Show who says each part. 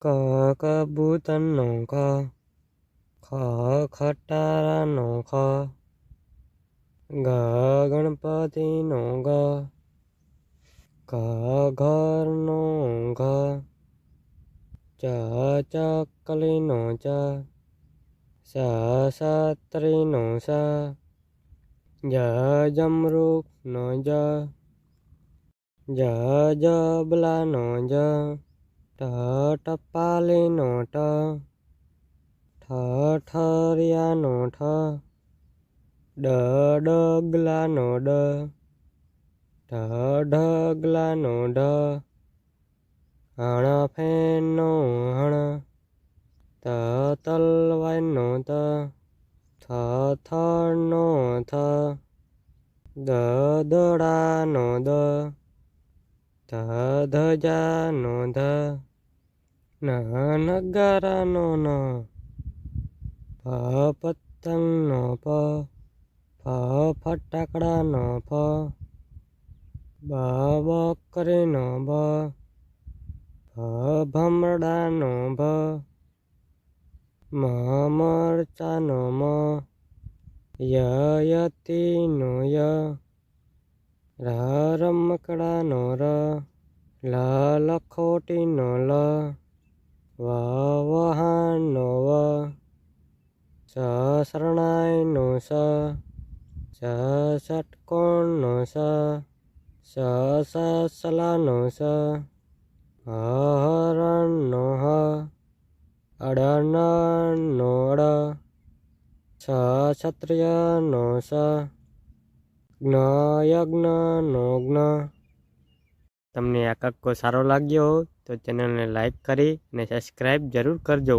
Speaker 1: ક કબૂતરનો ક, ખ ખટારાનો ખ, ગ ગણપતિનો ગ, ઘ ઘરનો ઘ, ચ ચકલીનો ચ, સ છત્રીનો સ, જ જમરૂખનો જ, જ જબલાનો જ, ટ ટપાલીનો ટ, ઠ ઠરિયાનો ઠ, ડ ડગલાનો ડ, ઢ ઢગલાનો ઢ, હણ ફેનનો હણ, ત તલવારનો ત, થ થળનો થ, દ દડાનો દ, ધ ધજાનો ધ, ન નગારાનો ન, પ પતંગનો પ, ફ ફટાકડાનો ફ, બ બકરીનો બ, ભ ભમરડાનો ભ, મ મરચાનો મ, ય યતીનો ય, ર રમકડાનો ર, લ લખોટીનો લ, વ વહાણનો વ, સ શરણાઈનો સ, સ ષટકોણનો સ, સ સસલાનો સ, હ હરણનો હ, અડ નળનો અડ, છ ક્ષત્રિયનો સ, જ્ઞ યજ્ઞનો જ્ઞ. તમને આ કક્કો સારો લાગ્યો હોય તો ચેનલને લાઈક કરી અને સબસ્ક્રાઈબ જરૂર કરજો.